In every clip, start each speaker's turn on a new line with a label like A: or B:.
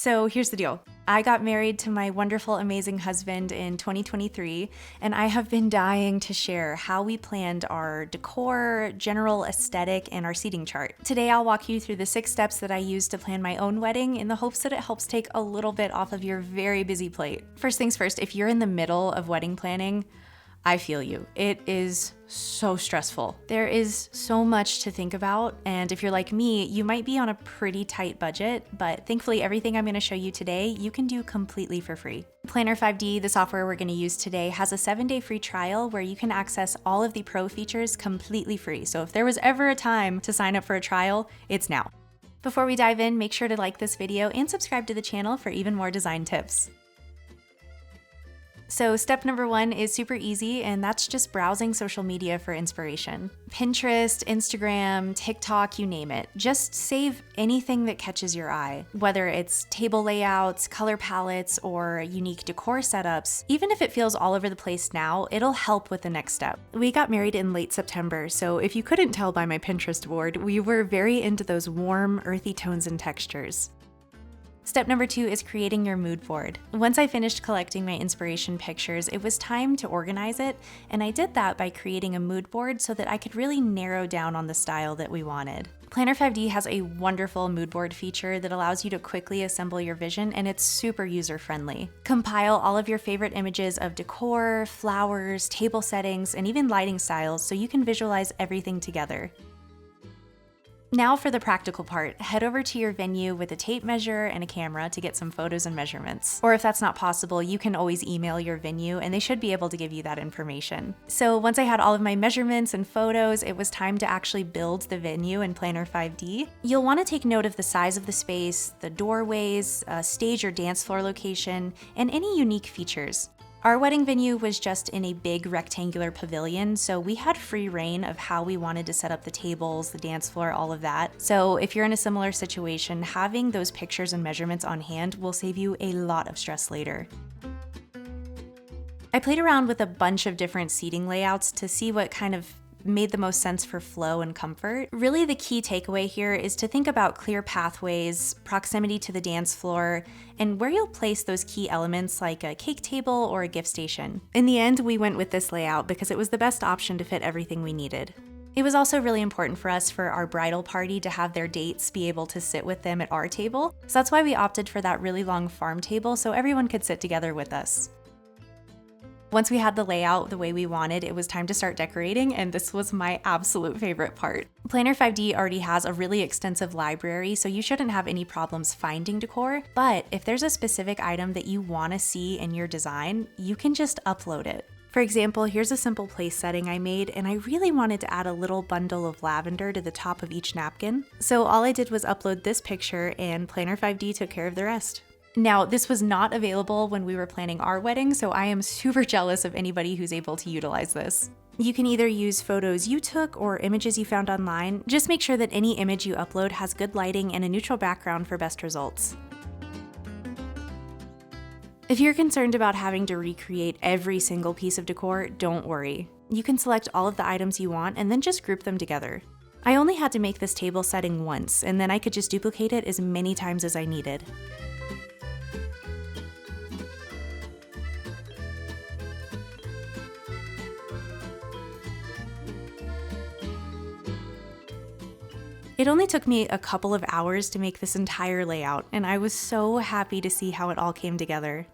A: So here's the deal. I got married to my wonderful, amazing husband in 2023, and I have been dying to share how we planned our decor, general aesthetic, and our seating chart. Today, I'll walk you through the 6 steps that I used to plan my own wedding in the hopes that it helps take a little bit off of your very busy plate. First things first, if you're in the middle of wedding planning, I feel you. It is so stressful. There is so much to think about, and if you're like me, you might be on a pretty tight budget, but thankfully everything I'm going to show you today, you can do completely for free. Planner 5D, the software we're going to use today, has a 7-day free trial where you can access all of the pro features completely free. So if there was ever a time to sign up for a trial, it's now. Before we dive in, make sure to like this video and subscribe to the channel for even more design tips. So step number 1 is super easy, and that's just browsing social media for inspiration. Pinterest, Instagram, TikTok, you name it. Just save anything that catches your eye, whether it's table layouts, color palettes, or unique decor setups. Even if it feels all over the place now, it'll help with the next step. We got married in late September, so if you couldn't tell by my Pinterest board, we were very into those warm, earthy tones and textures. Step number 2 is creating your mood board. Once I finished collecting my inspiration pictures, it was time to organize it, and I did that by creating a mood board so that I could really narrow down on the style that we wanted. Planner 5D has a wonderful mood board feature that allows you to quickly assemble your vision, and it's super user-friendly. Compile all of your favorite images of decor, flowers, table settings, and even lighting styles so you can visualize everything together. Now for the practical part, head over to your venue with a tape measure and a camera to get some photos and measurements. Or if that's not possible, you can always email your venue and they should be able to give you that information. So once I had all of my measurements and photos, it was time to actually build the venue in Planner 5D. You'll want to take note of the size of the space, the doorways, stage or dance floor location, and any unique features. Our wedding venue was just in a big rectangular pavilion, so we had free reign of how we wanted to set up the tables, the dance floor, all of that. So if you're in a similar situation, having those pictures and measurements on hand will save you a lot of stress later. I played around with a bunch of different seating layouts to see what kind of made the most sense for flow and comfort. Really, the key takeaway here is to think about clear pathways, proximity to the dance floor, and where you'll place those key elements like a cake table or a gift station. In the end, we went with this layout because it was the best option to fit everything we needed. It was also really important for us for our bridal party to have their dates be able to sit with them at our table, so that's why we opted for that really long farm table so everyone could sit together with us. Once we had the layout the way we wanted, it was time to start decorating, and this was my absolute favorite part. Planner 5D already has a really extensive library, so you shouldn't have any problems finding decor, but if there's a specific item that you want to see in your design, you can just upload it. For example, here's a simple place setting I made, and I really wanted to add a little bundle of lavender to the top of each napkin. So all I did was upload this picture, and Planner 5D took care of the rest. Now, this was not available when we were planning our wedding, so I am super jealous of anybody who's able to utilize this. You can either use photos you took or images you found online. Just make sure that any image you upload has good lighting and a neutral background for best results. If you're concerned about having to recreate every single piece of decor, don't worry. You can select all of the items you want and then just group them together. I only had to make this table setting once, and then I could just duplicate it as many times as I needed. It only took me a couple of hours to make this entire layout, and I was so happy to see how it all came together.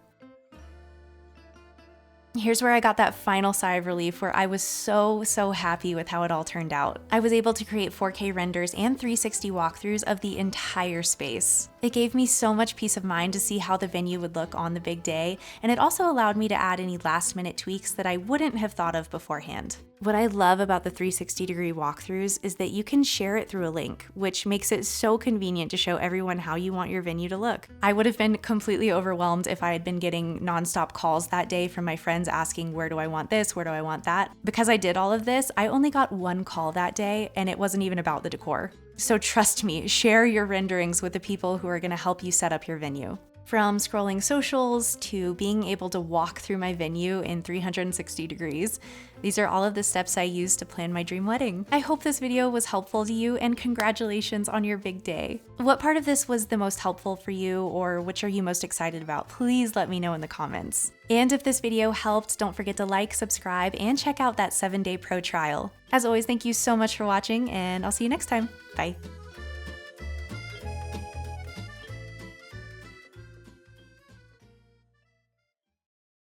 A: Here's where I got that final sigh of relief where I was so happy with how it all turned out. I was able to create 4K renders and 360 walkthroughs of the entire space. It gave me so much peace of mind to see how the venue would look on the big day, and it also allowed me to add any last-minute tweaks that I wouldn't have thought of beforehand. What I love about the 360-degree walkthroughs is that you can share it through a link, which makes it so convenient to show everyone how you want your venue to look. I would have been completely overwhelmed if I had been getting nonstop calls that day from my friends asking, where do I want this, where do I want that? Because I did all of this, I only got one call that day, and it wasn't even about the decor. So trust me, share your renderings with the people who are going to help you set up your venue. From scrolling socials to being able to walk through my venue in 360 degrees, these are all of the steps I used to plan my dream wedding. I hope this video was helpful to you, and congratulations on your big day. What part of this was the most helpful for you, or which are you most excited about? Please let me know in the comments. And if this video helped, don't forget to like, subscribe, and check out that 7-day pro trial. As always, thank you so much for watching, and I'll see you next time. Bye.